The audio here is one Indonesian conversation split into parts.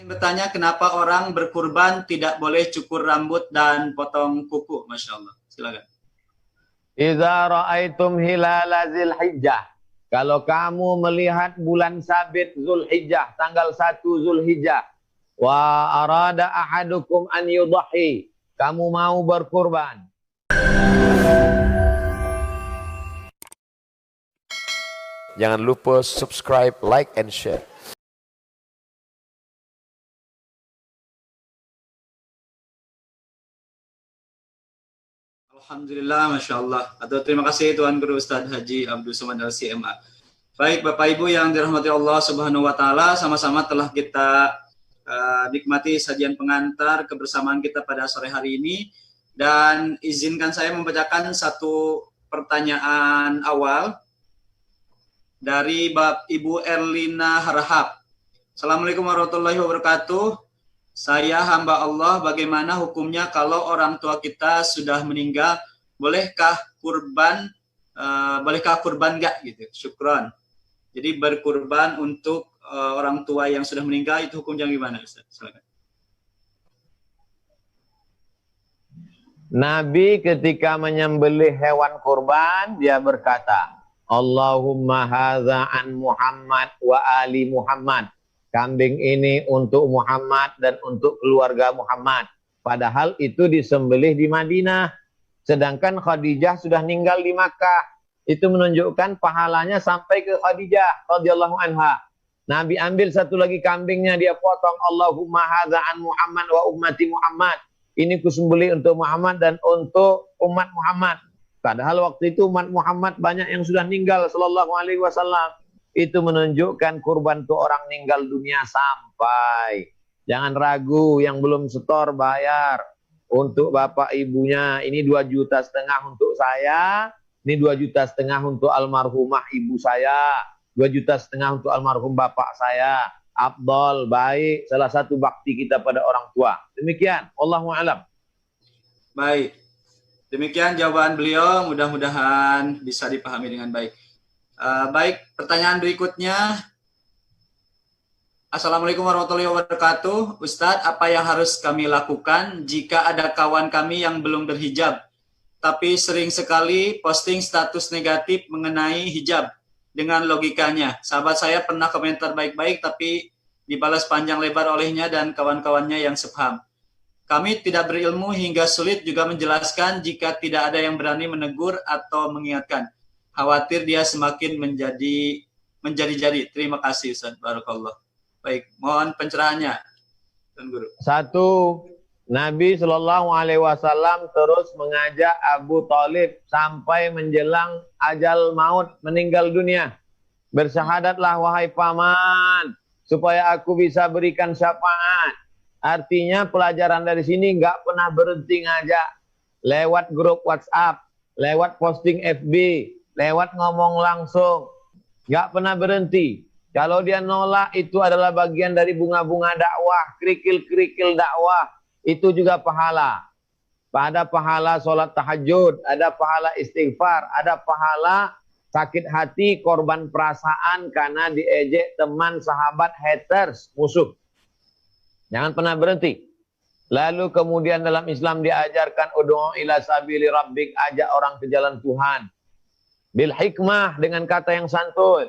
ingin bertanya kenapa orang berkurban tidak boleh cukur rambut dan potong kuku, Masya Allah. Silakan. Idza ra'aitum hilala Zulhijjah. Kalau kamu melihat bulan sabit Zulhijjah, tanggal 1 Zulhijjah, wa arada ahadukum an yudhi, kamu mau berkurban. Jangan lupa subscribe, like, and share. Alhamdulillah, Masya Allah. Atau terima kasih Tuan Guru Ustadz Haji Abdul Somad LCMA. Baik Bapak Ibu yang dirahmati Allah Subhanahu Wa Taala, sama-sama telah kita nikmati sajian pengantar kebersamaan kita pada sore hari ini. Dan izinkan saya membacakan satu pertanyaan awal dari Ibu Erlina Harahap. Assalamualaikum warahmatullahi wabarakatuh. Saya hamba Allah, bagaimana hukumnya kalau orang tua kita sudah meninggal? Bolehkah kurban enggak gitu? Syukron. Jadi berkurban untuk orang tua yang sudah meninggal itu hukumnya gimana, Ustaz? Silakan. Nabi ketika menyembelih hewan kurban, dia berkata, Allahumma hadza an Muhammad wa ali Muhammad. Kambing ini untuk Muhammad dan untuk keluarga Muhammad. Padahal itu disembelih di Madinah. Sedangkan Khadijah sudah meninggal di Makkah. Itu menunjukkan pahalanya sampai ke Khadijah radhiyallahu anha. Nabi ambil satu lagi kambingnya, dia potong, Allahumma hadza an Muhammad wa ummati Muhammad. Ini kusembelih untuk Muhammad dan untuk umat Muhammad. Padahal waktu itu umat Muhammad banyak yang sudah meninggal sallallahu alaihi wasallam. Itu menunjukkan kurban itu orang meninggal dunia sampai. Jangan ragu, yang belum setor bayar. Untuk bapak ibunya, ini 2,5 juta untuk saya. Ini 2,5 juta untuk almarhumah ibu saya. 2,5 juta untuk almarhum bapak saya. Afdal, baik, salah satu bakti kita pada orang tua. Demikian, Allahu a'lam. Baik. Demikian jawaban beliau, mudah-mudahan bisa dipahami dengan baik. Baik, pertanyaan berikutnya. Assalamualaikum warahmatullahi wabarakatuh. Ustadz, apa yang harus kami lakukan jika ada kawan kami yang belum berhijab, tapi sering sekali posting status negatif mengenai hijab dengan logikanya? Sahabat saya pernah komentar baik-baik, tapi dibalas panjang lebar olehnya dan kawan-kawannya yang sepaham. Kami tidak berilmu hingga sulit juga menjelaskan jika tidak ada yang berani menegur atau mengingatkan. Khawatir dia semakin menjadi-jadi. Terima kasih Ustaz. Barakallah. Baik, mohon pencerahannya, Tuan Guru. Satu, Nabi Shallallahu Alaihi Wasallam terus mengajak Abu Thalib sampai menjelang ajal maut, meninggal dunia. Bersyahadatlah wahai paman, supaya aku bisa berikan syafaat. Artinya pelajaran dari sini nggak pernah berhenti ngajak. Lewat grup WhatsApp, lewat posting FB, lewat ngomong langsung. Nggak pernah berhenti. Kalau dia nolak, itu adalah bagian dari bunga-bunga dakwah, kerikil-kerikil dakwah. Itu juga pahala. Ada pahala sholat tahajud, ada pahala istighfar, ada pahala sakit hati, korban perasaan karena diejek teman, sahabat, haters, musuh. Jangan pernah berhenti. Lalu kemudian dalam Islam diajarkan ud'u ila sabili rabbik, ajak orang ke jalan Tuhan. Bil hikmah, dengan kata yang santun.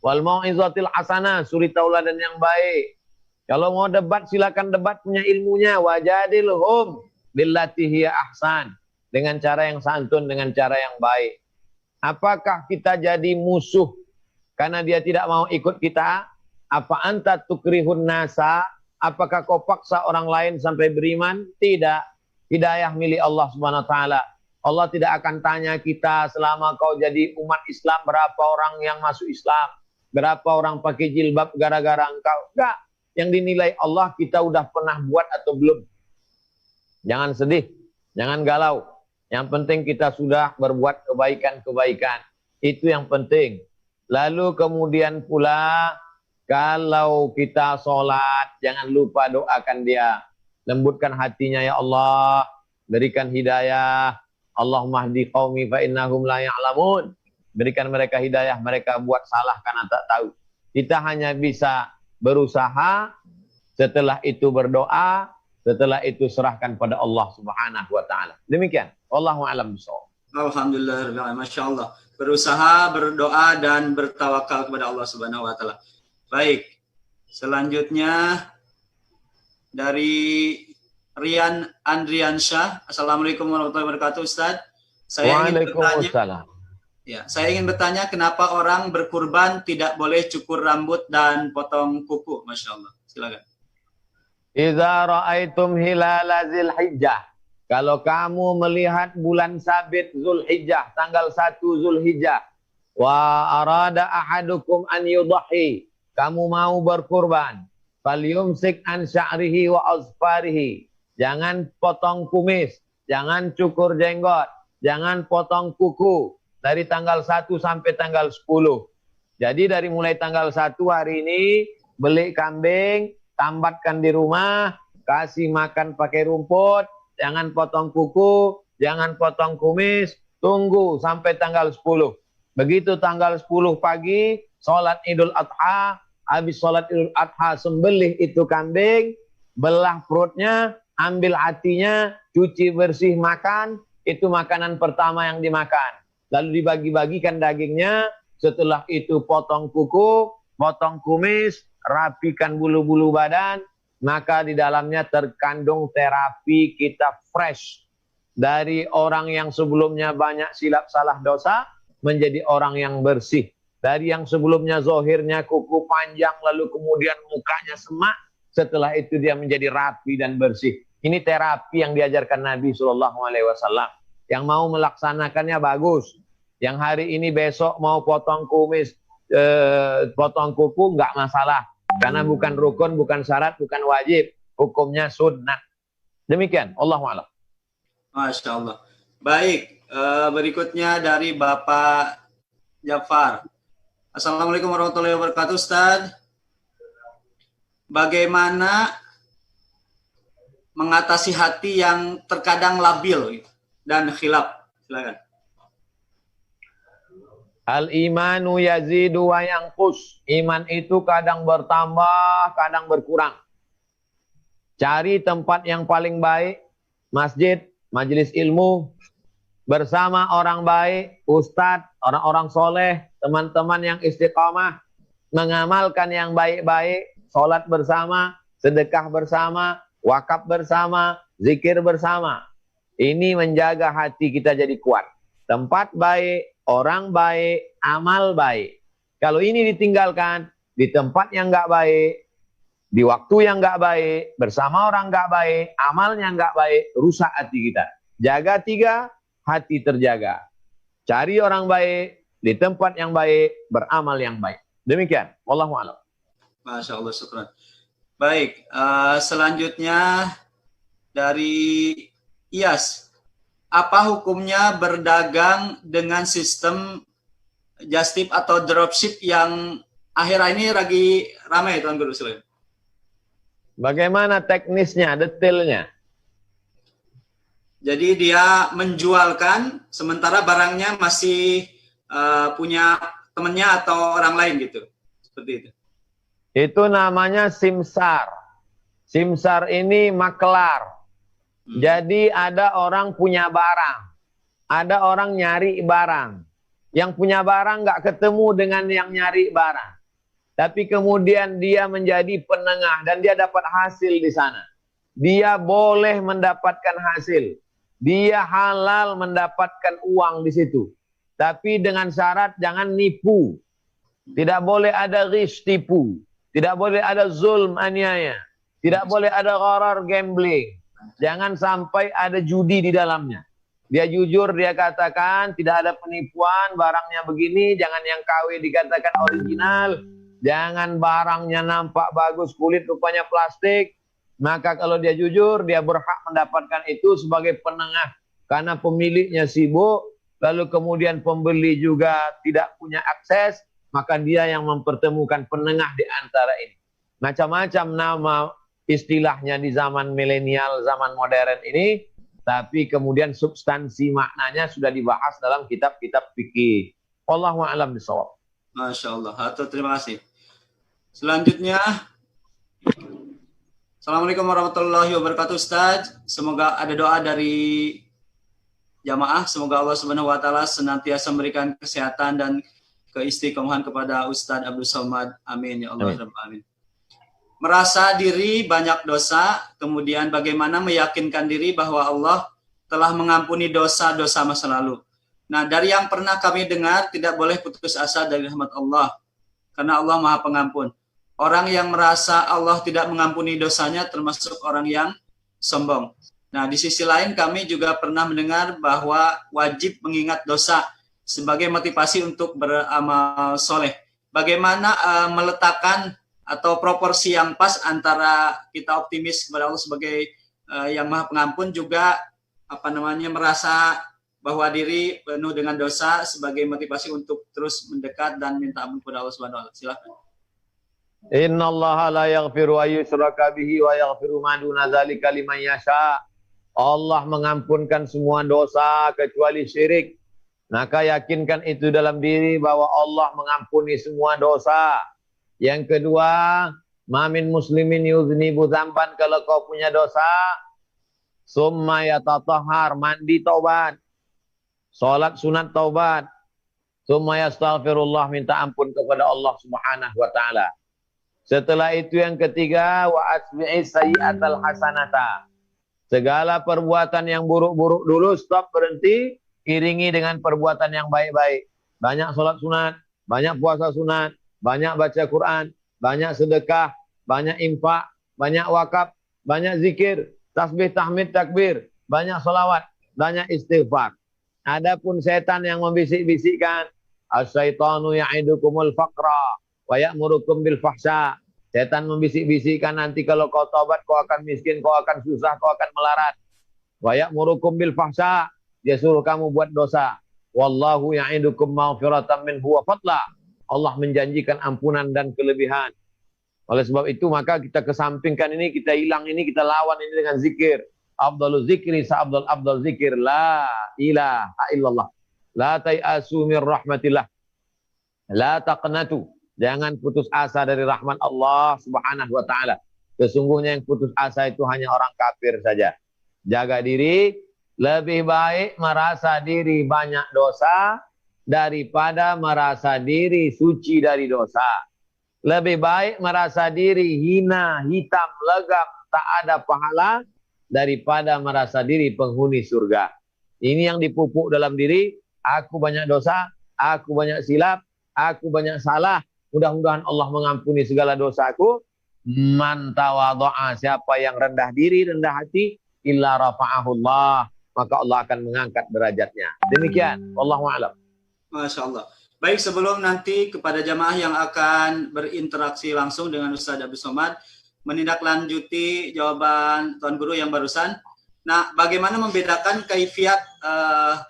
Wal mau'izatil hasanah, suri tauladan yang baik. Kalau mau debat silakan debat, punya ilmunya. Wajadilhum billati hiya ahsan, dengan cara yang santun, dengan cara yang baik. Apakah kita jadi musuh karena dia tidak mau ikut kita? Apa anta tukrihun nasa? Apakah kau paksa orang lain sampai beriman? Tidak. Hidayah milik Allah Subhanahu wa taala. Allah tidak akan tanya kita selama kau jadi umat Islam berapa orang yang masuk Islam, berapa orang pakai jilbab gara-gara engkau. Enggak. Yang dinilai Allah kita udah pernah buat atau belum. Jangan sedih, jangan galau. Yang penting kita sudah berbuat kebaikan-kebaikan. Itu yang penting. Lalu kemudian pula kalau kita sholat, jangan lupa doakan dia. Lembutkan hatinya, ya Allah. Berikan hidayah. Allahumma hdi qaumi fa innahum la ya'lamun. Berikan mereka hidayah, mereka buat salah karena tak tahu. Kita hanya bisa berusaha Setelah itu berdoa, setelah itu serahkan pada Allah Subhanahu wa taala. Demikian. Wallahu a'lam bishawab. Alhamdulillah, Masya Allah. Berusaha, berdoa, dan bertawakal kepada Allah Subhanahu wa taala. Baik. Selanjutnya dari Rian Andriansyah. Assalamualaikum warahmatullahi wabarakatuh, Ustaz. Waalaikumsalam. Saya ingin bertanya kenapa orang berkurban tidak boleh cukur rambut dan potong kuku? Masya Allah. Silakan. Idza ra'aitum hilala Zulhijjah. Kalau kamu melihat bulan sabit Zulhijjah, tanggal 1 Zulhijjah, wa arada ahadukum an yudhi, kamu mau berkurban, falyumsik an sya'rihi wa azfarihi. Jangan potong kumis, jangan cukur jenggot, jangan potong kuku dari tanggal 1 sampai tanggal 10. Jadi dari mulai tanggal 1 hari ini beli kambing, tambatkan di rumah, kasih makan pakai rumput, jangan potong kuku, jangan potong kumis, tunggu sampai tanggal 10. Begitu tanggal 10 pagi, sholat Idul Adha, habis sholat Idul Adha sembelih itu kambing, belah perutnya, ambil hatinya, cuci bersih makan, itu makanan pertama yang dimakan. Lalu dibagi-bagikan dagingnya, setelah itu potong kuku, potong kumis, rapikan bulu-bulu badan, maka di dalamnya terkandung terapi kita fresh. Dari orang yang sebelumnya banyak silap salah dosa, menjadi orang yang bersih. Dari yang sebelumnya zohirnya kuku panjang, lalu kemudian mukanya semak, setelah itu dia menjadi rapi dan bersih. Ini terapi yang diajarkan Nabi SAW. Yang mau melaksanakannya bagus. Yang hari ini besok mau potong kumis, potong kuku, nggak masalah. Karena bukan rukun, bukan syarat, bukan wajib. Hukumnya sunnah. Demikian. Allahu a'lam. Masya Allah. Baik. Berikutnya dari Bapak Jafar. Assalamualaikum warahmatullahi wabarakatuh, Ustaz. Bagaimana mengatasi hati yang terkadang labil dan khilaf? Silakan. Al-imanu yazidu wa yanqus. Iman itu kadang bertambah, kadang berkurang. Cari tempat yang paling baik, masjid, majelis ilmu, bersama orang baik, ustadz, orang-orang soleh, teman-teman yang istiqamah, mengamalkan yang baik-baik, sholat bersama, sedekah bersama, wakaf bersama, zikir bersama. Ini menjaga hati kita jadi kuat. Tempat baik, orang baik, amal baik. Kalau ini ditinggalkan, di tempat yang nggak baik, di waktu yang nggak baik, bersama orang nggak baik, amalnya nggak baik, rusak hati kita. Jaga 3, hati terjaga. Cari orang baik, di tempat yang baik, beramal yang baik. Demikian. Wallahu a'lam. Masya Allah, syukran. Baik, selanjutnya dari Iyas. Apa hukumnya berdagang dengan sistem just tip atau dropship yang akhir ini lagi ramai, Tuan Guru? Bagaimana teknisnya, detailnya? Jadi dia menjualkan sementara barangnya masih punya temannya atau orang lain gitu. Seperti itu. Itu namanya simsar. Simsar ini makelar. Jadi ada orang punya barang. Ada orang nyari barang. Yang punya barang nggak ketemu dengan yang nyari barang. Tapi kemudian dia menjadi penengah dan dia dapat hasil di sana. Dia boleh mendapatkan hasil. Dia halal mendapatkan uang di situ. Tapi dengan syarat jangan nipu. Tidak boleh ada ghish, tipu. Tidak boleh ada zulm, aniaya. Tidak boleh ada gharar, gambling. Jangan sampai ada judi di dalamnya. Dia jujur, dia katakan tidak ada penipuan, barangnya begini, jangan yang KW dikatakan original. Jangan barangnya nampak bagus, kulit rupanya plastik. Maka kalau dia jujur, dia berhak mendapatkan itu sebagai penengah. Karena pemiliknya sibuk, lalu kemudian pembeli juga tidak punya akses, maka dia yang mempertemukan penengah di antara ini. Macam-macam nama istilahnya di zaman milenial, zaman modern ini, tapi kemudian substansi maknanya sudah dibahas dalam kitab-kitab fikih. Wallahu a'lam bishawab. Masya Allah. Terima kasih. Selanjutnya Assalamualaikum warahmatullahi wabarakatuh, Ustaz. Semoga ada doa dari jamaah. Semoga Allah Subhanahu wa taala senantiasa memberikan kesehatan dan keistiqomahan kepada Ustaz Abdul Somad. Amin ya Allah rabbal alamin. Merasa diri banyak dosa, kemudian bagaimana meyakinkan diri bahwa Allah telah mengampuni dosa-dosa masa lalu. Nah, dari yang pernah kami dengar, tidak boleh putus asa dari rahmat Allah, karena Allah Maha Pengampun. Orang yang merasa Allah tidak mengampuni dosanya termasuk orang yang sombong. Nah, di sisi lain kami juga pernah mendengar bahwa wajib mengingat dosa sebagai motivasi untuk beramal soleh. Bagaimana meletakkan atau proporsi yang pas antara kita optimis kepada Allah sebagai yang Maha Pengampun, juga merasa bahwa diri penuh dengan dosa sebagai motivasi untuk terus mendekat dan minta ampun kepada Allah Subhanahu wa taala. Silakan. Innallaha la yaghfiru an yushraka bihi wa yaghfiru ma duna dzalika liman yasha. Allah mengampunkan semua dosa kecuali syirik. Maka yakinkan itu dalam diri bahwa Allah mengampuni semua dosa. Yang kedua, mamin muslimin yuznibu dzamban, kalau kau punya dosa, summa yatatahhar, mandi taubat, salat sunat taubat, summa yastaghfirullah, minta ampun kepada Allah Subhanahu wa taala. Setelah itu yang ketiga, wa asbi'is sayyi'atal hasanata. Segala perbuatan yang buruk-buruk dulu stop, berhenti, iringi dengan perbuatan yang baik-baik. Banyak salat sunat, banyak puasa sunat, banyak baca Quran, banyak sedekah, banyak infak, banyak wakaf, banyak zikir, tasbih, tahmid, takbir, banyak salawat, banyak istighfar. Adapun setan yang membisik-bisikkan, asyaitanu ya'idukumul faqra wa ya'murukum bil fahsya. Setan membisik-bisikkan, nanti kalau kau taubat kau akan miskin, kau akan susah, kau akan melarat. Wa ya'murukum bil fahsya, dia suruh kamu buat dosa. Wallahu ya'idukum maghfiratan minhu wa fadla. Allah menjanjikan ampunan dan kelebihan. Oleh sebab itu maka kita kesampingkan ini, kita hilang ini, kita lawan ini dengan zikir. Afdalul zikri afdal zikir la ilaha illallah. La tai'asu min rahmatillah. La taqnatu. Jangan putus asa dari rahmat Allah Subhanahu wa taala. Sesungguhnya yang putus asa itu hanya orang kafir saja. Jaga diri, lebih baik merasa diri banyak dosa daripada merasa diri suci dari dosa. Lebih baik merasa diri hina, hitam, legam, tak ada pahala, daripada merasa diri penghuni surga. Ini yang dipupuk dalam diri, aku banyak dosa, aku banyak silap, aku banyak salah, mudah-mudahan Allah mengampuni segala dosaku. Man tawadha'a, siapa yang rendah diri, rendah hati, illa rafa'ahullah, maka Allah akan mengangkat derajatnya. Demikian, wallahu a'lam. Masya Allah. Baik, sebelum nanti kepada jamaah yang akan berinteraksi langsung dengan Ustaz Abdul Somad, menindaklanjuti jawaban Tuan Guru yang barusan. Nah, bagaimana membedakan kaifiat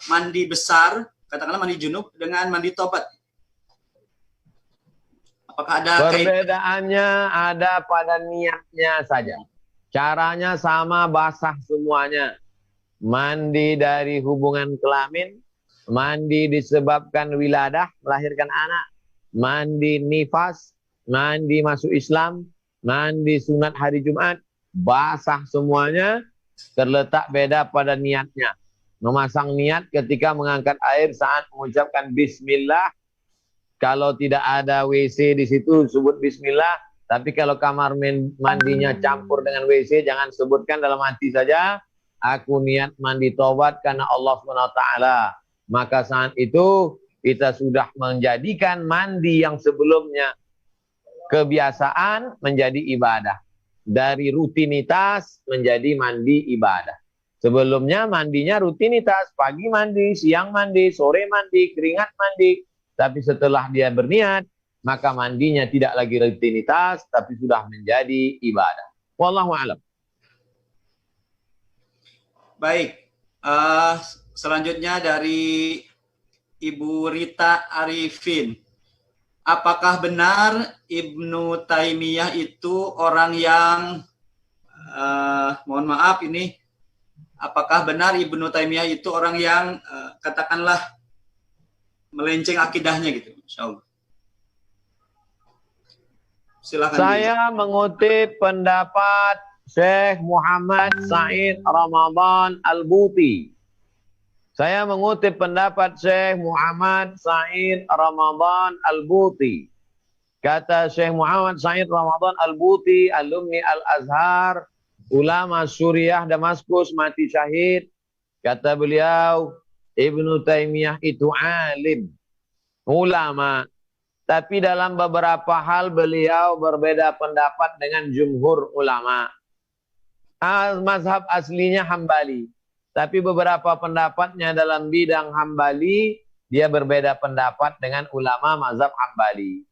mandi besar, katakanlah mandi junub, dengan mandi tobat? Apakah ada perbedaannya? Ada pada niatnya saja. Caranya sama, basah semuanya. Mandi dari hubungan kelamin, mandi disebabkan wiladah, melahirkan anak, mandi nifas, mandi masuk Islam, mandi sunat hari Jumat, basah semuanya. Terletak beda pada niatnya. Memasang niat ketika mengangkat air saat mengucapkan bismillah. Kalau tidak ada WC di situ, sebut bismillah. Tapi kalau kamar mandinya campur dengan WC, jangan sebutkan, dalam hati saja. Aku niat mandi taubat karena Allah SWT. Maka saat itu kita sudah menjadikan mandi yang sebelumnya kebiasaan menjadi ibadah. Dari rutinitas menjadi mandi ibadah. Sebelumnya mandinya rutinitas. Pagi mandi, siang mandi, sore mandi, keringat mandi. Tapi setelah dia berniat, maka mandinya tidak lagi rutinitas, tapi sudah menjadi ibadah. Wallahu a'lam. Baik, selanjutnya dari Ibu Rita Arifin. Apakah benar Ibnu Taimiyah itu orang yang, mohon maaf ini, apakah benar Ibnu Taimiyah itu orang yang, katakanlah, melenceng akidahnya gitu? Insyaallah. Silakan. Saya mengutip pendapat Syekh Muhammad Said Ramadan Al-Buti. Saya mengutip pendapat Syekh Muhammad Said Ramadan Al-Buti. Kata Syekh Muhammad Said Ramadan Al-Buti, alumni Al-Azhar, ulama Suriah Damaskus, mati syahid. Kata beliau, Ibnu Taimiyah itu alim, ulama. Tapi dalam beberapa hal beliau berbeda pendapat dengan jumhur ulama. Mazhab aslinya Hambali. Tapi beberapa pendapatnya dalam bidang Hambali, dia berbeda pendapat dengan ulama mazhab Hambali.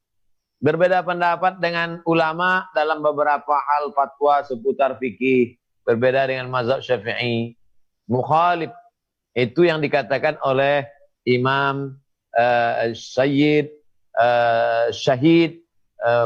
Berbeda pendapat dengan ulama dalam beberapa hal fatwa seputar fikih. Berbeda dengan mazhab Syafi'i. Mukhalif. Itu yang dikatakan oleh Imam Syahid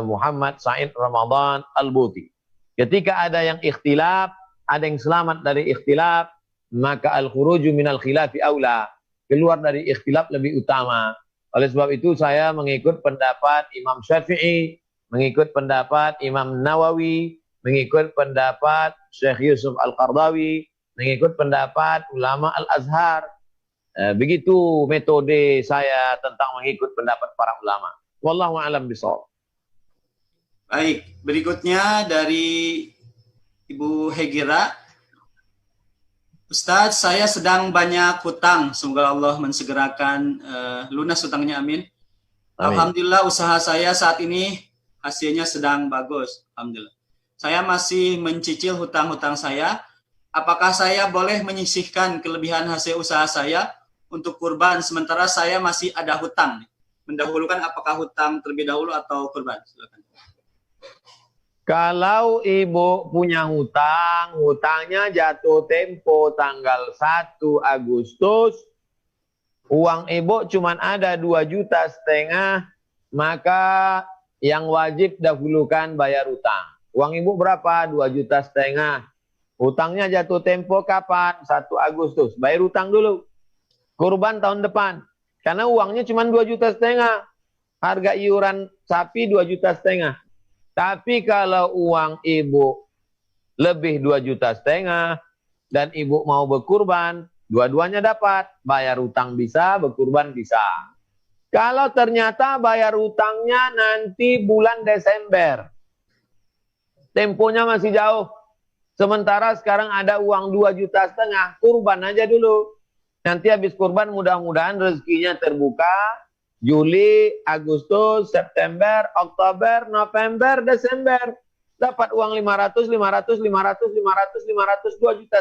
Muhammad Said Ramadan Al-Buti. Ketika ada yang ikhtilaf, ada yang selamat dari ikhtilaf, maka al-khuruju minal khilafi aula. Keluar dari ikhtilaf lebih utama. Oleh sebab itu saya mengikut pendapat Imam Syafi'i, mengikut pendapat Imam Nawawi, mengikut pendapat Syekh Yusuf Al-Qardawi, mengikut pendapat ulama Al-Azhar. Begitu metode saya tentang mengikut pendapat para ulama. Wallahu a'lam bishawab. Baik, berikutnya dari Ibu Hegira. Ustadz, saya sedang banyak hutang. Semoga Allah mensegerakan lunas hutangnya, amin. Alhamdulillah usaha saya saat ini hasilnya sedang bagus. Alhamdulillah. Saya masih mencicil hutang-hutang saya. Apakah saya boleh menyisihkan kelebihan hasil usaha saya untuk kurban sementara saya masih ada hutang? Mendahulukan apakah hutang terlebih dahulu atau kurban? Silakan. Kalau ibu punya hutang, hutangnya jatuh tempo tanggal 1 Agustus, uang ibu cuma ada 2,5 juta, maka yang wajib dahulukan bayar hutang. Uang ibu berapa? 2,5 juta. Hutangnya jatuh tempo kapan? 1 Agustus. Bayar hutang dulu. Kurban tahun depan. Karena uangnya cuma 2,5 juta. Harga iuran sapi 2,5 juta. Tapi kalau uang ibu lebih 2,5 juta dan ibu mau berkurban, dua-duanya dapat. Bayar hutang bisa, berkurban bisa. Kalau ternyata bayar hutangnya nanti bulan Desember, temponya masih jauh. Sementara sekarang ada uang 2,5 juta, kurban aja dulu. Nanti habis kurban mudah-mudahan rezekinya terbuka. Juli, Agustus, September, Oktober, November, Desember. Dapat uang 500, 2,5 juta.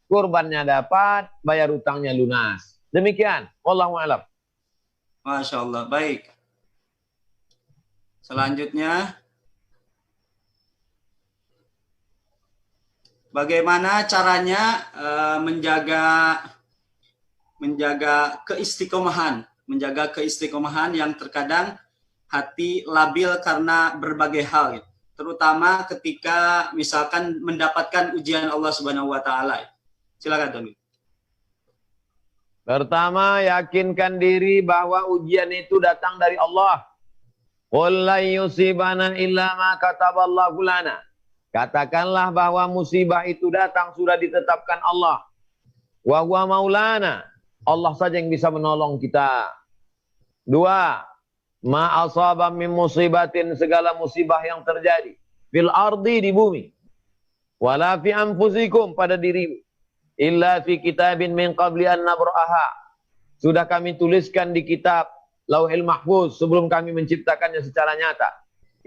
Kurbannya dapat, bayar hutangnya lunas. Demikian. Wallahu a'lam. Masya Allah. Baik. Selanjutnya. Bagaimana caranya menjaga keistiqomahan yang terkadang hati labil karena berbagai hal, terutama ketika misalkan mendapatkan ujian Allah Subhanahu wa taala. Silakan Tony. Pertama, yakinkan diri bahwa ujian itu datang dari Allah. Qul la yusibana illa ma kataballahu lana. Katakanlah bahwa musibah itu datang sudah ditetapkan Allah. Wa huwa maulana. Allah saja yang bisa menolong kita. 2. Ma asaba min musibatin, segala musibah yang terjadi fil ardi, di bumi, wala fi anfusikum, pada dirimu, illa fi kitabin min qabli an nabraha, sudah kami tuliskan di kitab Lauhil Mahfuz sebelum kami menciptakannya secara nyata.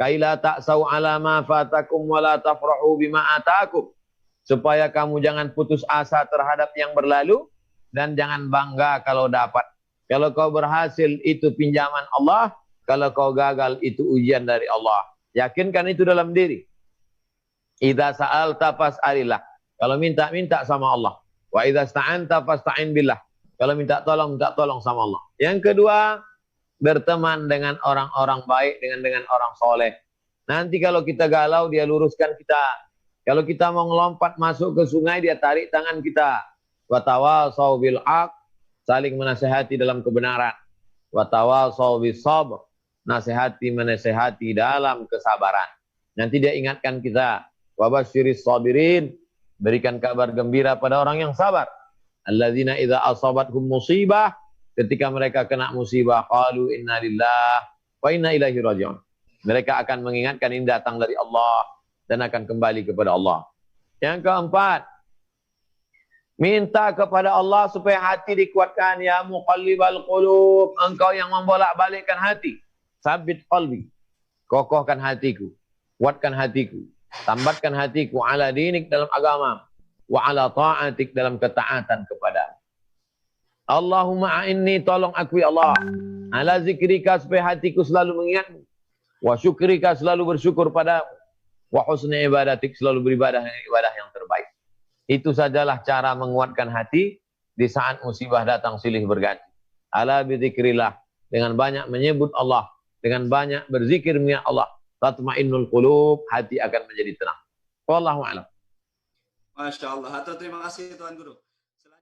Kaila ta'sau ala ma fatakum wala tafrahu bima atakum, supaya kamu jangan putus asa terhadap yang berlalu dan jangan bangga kalau dapat. Kalau kau berhasil itu pinjaman Allah, kalau kau gagal itu ujian dari Allah. Yakinkan itu dalam diri. Idza sa'alta fas'alillah. Kalau minta sama Allah. Wa idza sta'anta fasta'in billah. Kalau minta tolong sama Allah. Yang kedua, berteman dengan orang-orang baik, dengan orang soleh. Nanti kalau kita galau, dia luruskan kita. Kalau kita mau ngelompat masuk ke sungai, dia tarik tangan kita. Wa tawasau bil haq, saling menasihati dalam kebenaran. Wa tawasau bis sabr, menasihati dalam kesabaran. Nanti dia ingatkan kita. Wa basyiris sabirin. Berikan kabar gembira pada orang yang sabar. Alladzina idza asabathum musibah, ketika mereka kena musibah, qalu inna lillahi wa inna ilaihi raji'un. Mereka akan mengingatkan ini datang dari Allah dan akan kembali kepada Allah. Yang keempat, minta kepada Allah supaya hati dikuatkan. Ya muqallibal qulub, engkau yang membolak-balikkan hati. Sabit qalbi, kokohkan hatiku, kuatkan hatiku, tambatkan hatiku ala dinik dalam agama, wa ala ta'atik dalam ketaatan kepada. Allahumma a'inni, tolong aku ya Allah, ala zikrika, supaya hatiku selalu mengingatmu, wa syukrika, selalu bersyukur padamu, wa husni ibadatik, selalu beribadah dengan ibadah yang terbaik. Itu sajalah cara menguatkan hati di saat musibah datang silih berganti. Ala bidzikrillah, dengan banyak menyebut Allah, dengan banyak berzikir mengingat Allah, tatmainnul qulub, hati akan menjadi tenang. Wallahu a'lam. Masya Allah. Terima kasih Tuan Guru.